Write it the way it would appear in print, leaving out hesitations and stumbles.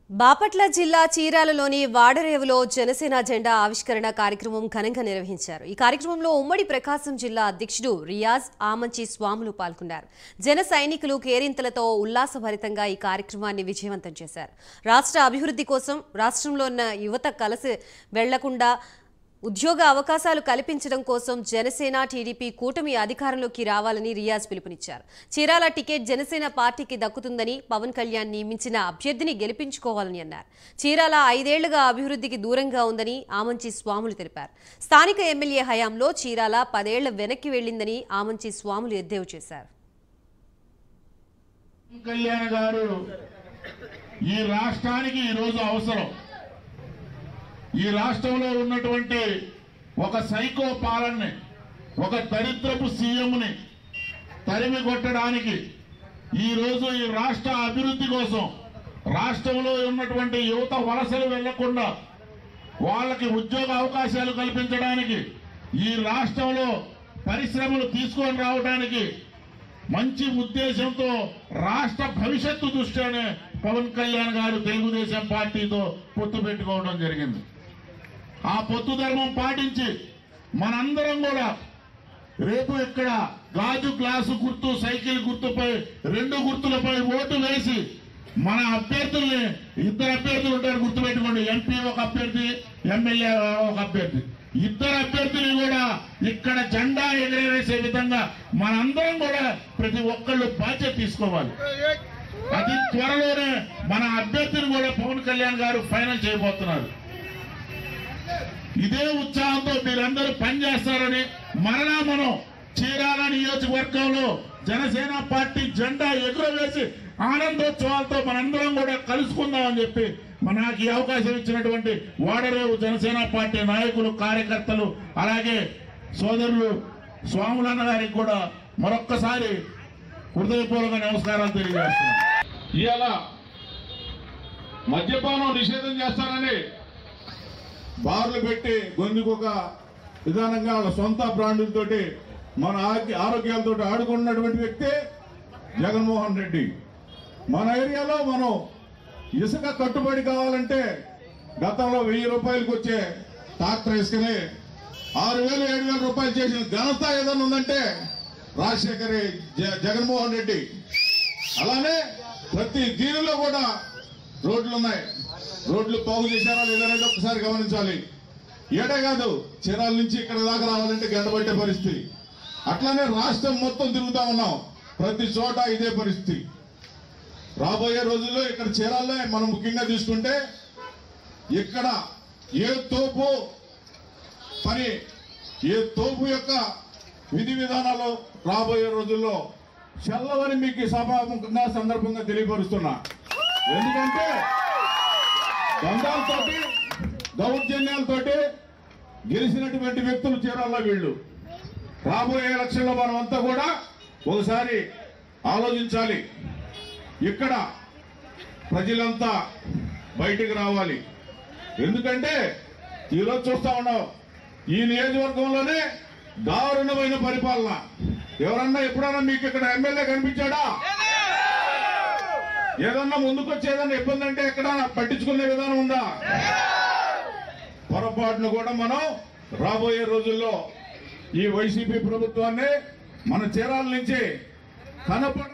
బాపట్ల జిల్లా చీరాలలోని వాడరేవులో జనసేన జెండా ఆవిష్కరణ కార్యక్రమం ఘనంగా నిర్వహించారు. ఈ కార్యక్రమంలో ఉమ్మడి ప్రకాశం జిల్లా అధ్యక్షుడు రియాజ్ ఆమంచి స్వాములు పాల్గొన్నారు. జన సైనికులు కేరింతలతో ఉల్లాసభరితంగా ఈ కార్యక్రమాన్ని విజయవంతం చేశారు. రాష్ట్ర అభివృద్ధి కోసం రాష్ట్రంలో ఉన్న యువత కలిసి వెళ్లకుండా ఉద్యోగ అవకాశాలు కల్పించడం కోసం జనసేన టీడీపీ కూటమి అధికారంలోకి రావాలని రియాజ్ పిలుపునిచ్చారు. చీరాల టికెట్ జనసేన పార్టీకి దక్కుతుందని, పవన్ కళ్యాణ్ నియమించిన అభ్యర్థిని గెలిపించుకోవాలని అన్నారు. చీరాల 5 ఏళ్లుగా అభివృద్ధికి దూరంగా ఉందని ఆమంచి స్వాములు తెలిపారు. స్థానిక ఎమ్మెల్యే హయాంలో చీరాల 10 ఏళ్ల వెనక్కి వెళ్లిందని ఆమంచి స్వాములు ఎద్దేవా చేశారు. కళ్యాణ్ గారు ఈ రాష్ట్రానికి ఈ రోజు అవసరం. ఈ రాష్ట్రంలో ఉన్నటువంటి ఒక సైకో పాలనని, ఒక దరిద్రపు సీఎంని తరిమి కొట్టడానికి ఈ రోజు ఈ రాష్ట్ర అభివృద్ధి కోసం, రాష్ట్రంలో ఉన్నటువంటి యువత వలసలు వెళ్లకుండా వాళ్ళకి ఉద్యోగ అవకాశాలు కల్పించడానికి, ఈ రాష్ట్రంలో పరిశ్రమలు తీసుకొని రావడానికి మంచి ఉద్దేశంతో రాష్ట్ర భవిష్యత్తు దృష్ట్యానే పవన్ కళ్యాణ్ గారు తెలుగుదేశం పార్టీతో పొత్తు పెట్టుకోవడం జరిగింది. ఆ పొత్తు ధర్మం పాటించి మనందరం కూడా రేపు ఇక్కడ గాజు గ్లాసు గుర్తు, సైకిల్ గుర్తుపై 2 గుర్తులపై ఓటు వేసి మన అభ్యర్థుల్ని, 2 అభ్యర్థులు ఉంటారు గుర్తుపెట్టుకోండి, ఎంపీ ఒక అభ్యర్థి, ఎమ్మెల్యే ఒక అభ్యర్థి, 2 అభ్యర్థులు కూడా ఇక్కడ జెండా ఎగరవేసే విధంగా మనందరం కూడా ప్రతి ఒక్కళ్ళు బాధ్యత తీసుకోవాలి. అతి త్వరలోనే మన అభ్యర్థిని కూడా పవన్ కళ్యాణ్ గారు ఫైనల్ చేయబోతున్నారు. ఇదే ఉత్సాహంతో మీరందరూ పనిచేస్తారని, మరలా మనం చీరాల నియోజకవర్గంలో జనసేన పార్టీ జెండా ఎగురవేసి ఆనందోత్సవాలతో మనందరం కూడా కలుసుకుందామని చెప్పి మనకి ఈ అవకాశం ఇచ్చినటువంటి వాడరేవు జనసేన పార్టీ నాయకులు, కార్యకర్తలు, అలాగే సోదరులు స్వాములన్న గారికి కూడా మరొక్కసారి హృదయపూర్వక నమస్కారాలు తెలియజేస్తున్నాను. ఇవాళ మద్యపానం నిషేధం చేస్తానని బార్లు పెట్టి గొంతుకొక విధానంగా వాళ్ళ సొంత బ్రాండులతోటి మన ఆరోగ్యాలతో ఆడుకున్నటువంటి వ్యక్తి జగన్మోహన్ రెడ్డి. మన ఏరియాలో మనం ఇసుక కట్టుబడి కావాలంటే గతంలో 1000 రూపాయలకు వచ్చే ట్రాక్టర్ ఇసుకని 6000 7000 రూపాయలు చేసిన ఘనత ఏదైనా ఉందంటే రాజశేఖర్ జగన్మోహన్ రెడ్డి. అలానే ప్రతి దీనిలో కూడా రోడ్లు ఉన్నాయి. రోడ్లు బాగు చేశారా లేదనేది ఒక్కసారి గమనించాలి. ఏడే కాదు, చీరాల నుంచి ఇక్కడ దాకా రావాలంటే గంట పట్టే పరిస్థితి. అట్లానే రాష్ట్రం మొత్తం తిరుగుతా ఉన్నాం, ప్రతి చోట ఇదే పరిస్థితి. రాబోయే రోజుల్లో ఇక్కడ చీరాలనే మనం ముఖ్యంగా తీసుకుంటే ఇక్కడ ఏ తోపు పని, ఏ తోపు యొక్క విధి విధానాలు రాబోయే రోజుల్లో చెల్లవని మీకు సభాముఖంగా సందర్భంగా తెలియపరుస్తున్నా. ఎందుకంటే దండాలతోటి, దౌర్జన్యాలతోటి గెలిచినటువంటి వ్యక్తులు చీరాల్లో వీళ్ళు. రాబోయే ఎలక్షన్లో మనం అంతా కూడా ఒకసారి ఆలోచించాలి. ఇక్కడ ప్రజలంతా బయటికి రావాలి. ఎందుకంటే ఈరోజు చూస్తా ఉన్నాం, ఈ నియోజకవర్గంలోనే దారుణమైన పరిపాలన. ఎవరన్నా ఎప్పుడన్నా మీకు ఇక్కడ ఎమ్మెల్యే కనిపించాడా? ఏదన్నా ముందుకొచ్చి ఏదన్నా ఇబ్బంది అంటే ఎక్కడన్నా పట్టించుకునే విధానం ఉందా? పొరపాటును కూడా మనం రాబోయే రోజుల్లో ఈ వైసీపీ ప్రభుత్వాన్ని మన చీరాల నుంచి కనపడ